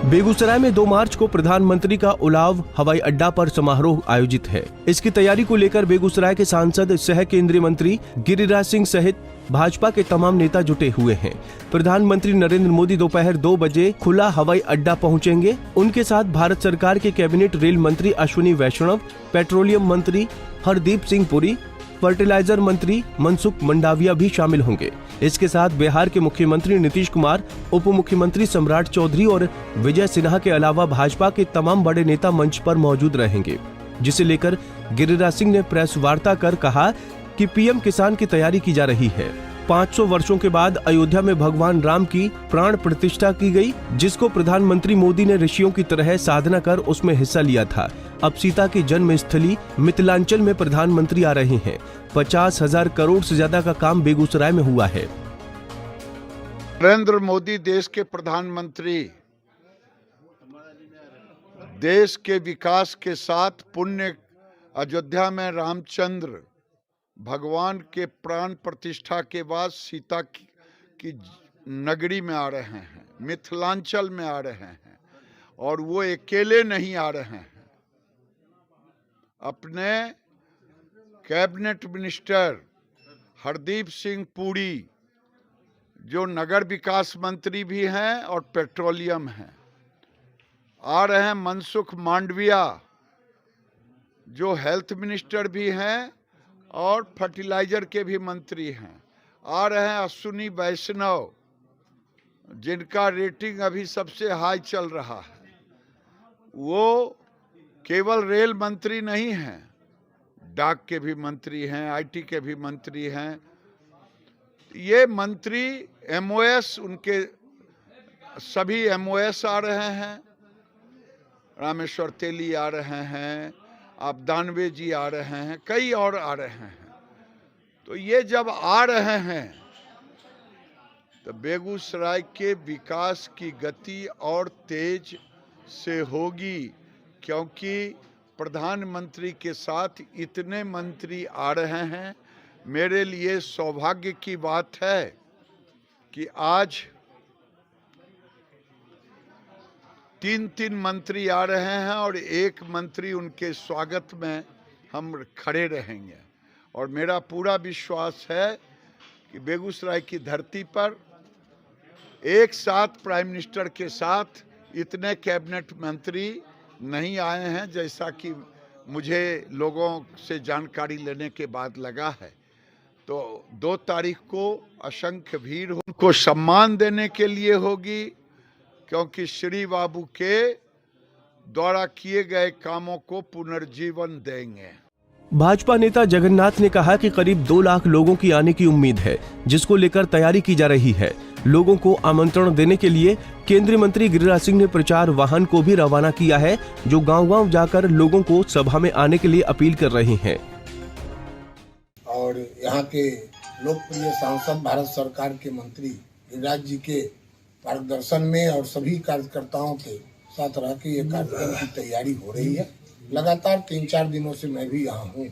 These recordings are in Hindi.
बेगूसराय में 2 मार्च को प्रधानमंत्री का उलाव हवाई अड्डा पर समारोह आयोजित है। इसकी तैयारी को लेकर बेगूसराय के सांसद सह केंद्रीय मंत्री गिरिराज सिंह सहित भाजपा के तमाम नेता जुटे हुए हैं। प्रधानमंत्री नरेंद्र मोदी दोपहर 2 बजे खुला हवाई अड्डा पहुंचेंगे। उनके साथ भारत सरकार के कैबिनेट रेल मंत्री अश्विनी वैष्णव, पेट्रोलियम मंत्री हरदीप सिंह पुरी, फर्टिलाइजर मंत्री मनसुख मंडाविया भी शामिल होंगे। इसके साथ बिहार के मुख्यमंत्री नीतीश कुमार, उप मुख्यमंत्री सम्राट चौधरी और विजय सिन्हा के अलावा भाजपा के तमाम बड़े नेता मंच पर मौजूद रहेंगे, जिसे लेकर गिरिराज सिंह ने प्रेस वार्ता कर कहा कि पीएम किसान की तैयारी की जा रही है। 500 वर्षों के बाद अयोध्या में भगवान राम की प्राण प्रतिष्ठा की गई, जिसको प्रधानमंत्री मोदी ने ऋषियों की तरह साधना कर उसमें हिस्सा लिया था। अब सीता की जन्म स्थली मिथिलांचल में प्रधानमंत्री आ रहे हैं। 50,000 करोड़ से ज्यादा का काम बेगूसराय में हुआ है। नरेंद्र मोदी देश के प्रधानमंत्री देश के विकास के साथ पुण्य अयोध्या में रामचंद्र भगवान के प्राण प्रतिष्ठा के बाद सीता की नगरी में आ रहे हैं, मिथिलांचल में आ रहे हैं। और वो अकेले नहीं आ रहे हैं, अपने कैबिनेट मिनिस्टर हरदीप सिंह पुरी जो नगर विकास मंत्री भी हैं और पेट्रोलियम हैं, आ रहे हैं। मनसुख मांडविया जो हेल्थ मिनिस्टर भी हैं और फर्टिलाइजर के भी मंत्री हैं, आ रहे हैं। अश्विनी वैष्णव जिनका रेटिंग अभी सबसे हाई चल रहा है, वो केवल रेल मंत्री नहीं हैं, डाक के भी मंत्री हैं, आईटी के भी मंत्री हैं। ये मंत्री एमओएस, उनके सभी एमओएस आ रहे हैं। रामेश्वर तेली आ रहे हैं, आप दानवे जी आ रहे हैं, कई और आ रहे हैं। तो ये जब आ रहे हैं तो बेगूसराय के विकास की गति और तेज से होगी, क्योंकि प्रधानमंत्री के साथ इतने मंत्री आ रहे हैं। मेरे लिए सौभाग्य की बात है कि आज 3 मंत्री आ रहे हैं और 1 मंत्री उनके स्वागत में हम खड़े रहेंगे। और मेरा पूरा विश्वास है कि बेगूसराय की धरती पर एक साथ प्राइम मिनिस्टर के साथ इतने कैबिनेट मंत्री नहीं आए हैं, जैसा कि मुझे लोगों से जानकारी लेने के बाद लगा है। तो 2 तारीख को असंख्य भीड़ उनको सम्मान देने के लिए होगी, क्योंकि श्री बाबू के द्वारा किए गए कामों को पुनर्जीवन देंगे। भाजपा नेता जगन्नाथ ने कहा कि करीब 2 लाख लोगों की आने की उम्मीद है, जिसको लेकर तैयारी की जा रही है। लोगों को आमंत्रण देने के लिए केंद्रीय मंत्री गिरिराज सिंह ने प्रचार वाहन को भी रवाना किया है, जो गांव-गांव जाकर लोगों को सभा में आने के लिए अपील कर रहे हैं। और यहाँ के लोकप्रिय सांसद भारत सरकार के मंत्री गिरिराज जी के मार्गदर्शन में और सभी कार्यकर्ताओं के साथ रह के ये कार्यक्रम की तैयारी हो रही है। लगातार 3-4 दिनों से मैं भी यहाँ हूँ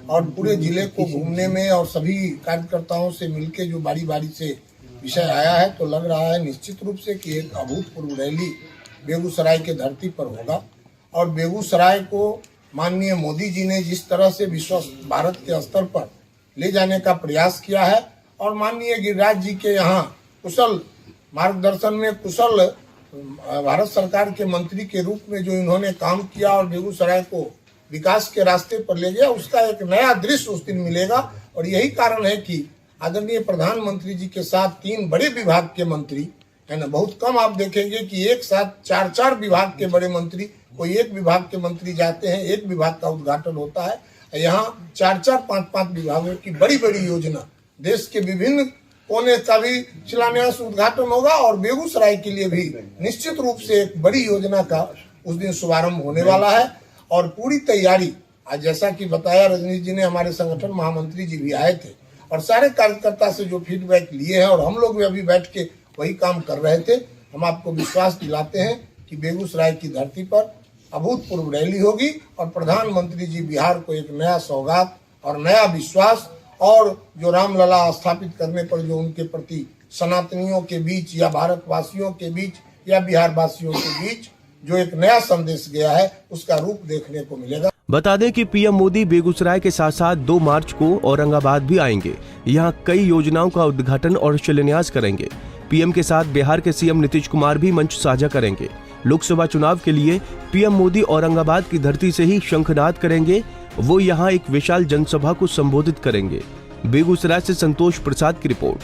और पूरे जिले को घूमने में और सभी कार्यकर्ताओं से मिलके जो बारी बारी से विषय आया है, तो लग रहा है निश्चित रूप से कि एक अभूतपूर्व रैली बेगूसराय के धरती पर होगा। और बेगूसराय को माननीय मोदी जी ने जिस तरह से विश्व भारत के स्तर पर ले जाने का प्रयास किया है, और माननीय गिरिराज जी के यहाँ कुशल मार्गदर्शन में कुशल भारत सरकार के मंत्री के रूप में जो इन्होंने काम किया और बेगूसराय को विकास के रास्ते पर ले गया, उसका एक नया दृश्य उस दिन मिलेगा। और यही कारण है कि आदरणीय प्रधानमंत्री जी के साथ 3 बड़े विभाग के मंत्री है ना, बहुत कम आप देखेंगे कि एक साथ 4-4 विभाग के बड़े मंत्री, कोई एक विभाग के मंत्री जाते हैं, एक विभाग का उद्घाटन होता है। यहाँ 4-4, 5-5 विभागों की बड़ी बड़ी योजना, देश के विभिन्न कोने का भी शिलान्यास उद्घाटन होगा और बेगूसराय के लिए भी निश्चित रूप से एक बड़ी योजना का उस दिन शुभारंभ होने वाला है। और पूरी तैयारी आज जैसा कि बताया रजनीश जी ने, हमारे संगठन महामंत्री जी भी आए थे और सारे कार्यकर्ता से जो फीडबैक लिए हैं, और हम लोग भी अभी बैठ के वही काम कर रहे थे। हम आपको विश्वास दिलाते हैं कि बेगूसराय की धरती पर अभूतपूर्व रैली होगी और प्रधानमंत्री जी बिहार को एक नया सौगात और नया विश्वास, और जो रामलला स्थापित करने पर जो उनके प्रति सनातनियों के बीच या भारतवासियों के बीच या बिहार वासियों के बीच जो एक नया संदेश गया है उसका रूप देखने को मिलेगा। बता दें कि पीएम मोदी बेगूसराय के साथ साथ 2 मार्च को औरंगाबाद भी आएंगे। यहां कई योजनाओं का उद्घाटन और शिलान्यास करेंगे। पीएम के साथ बिहार के सीएम नीतीश कुमार भी मंच साझा करेंगे। लोकसभा चुनाव के लिए पीएम मोदी औरंगाबाद की धरती से ही शंखनाद करेंगे। वो यहां एक विशाल जनसभा को संबोधित करेंगे। बेगूसराय से संतोष प्रसाद की रिपोर्ट।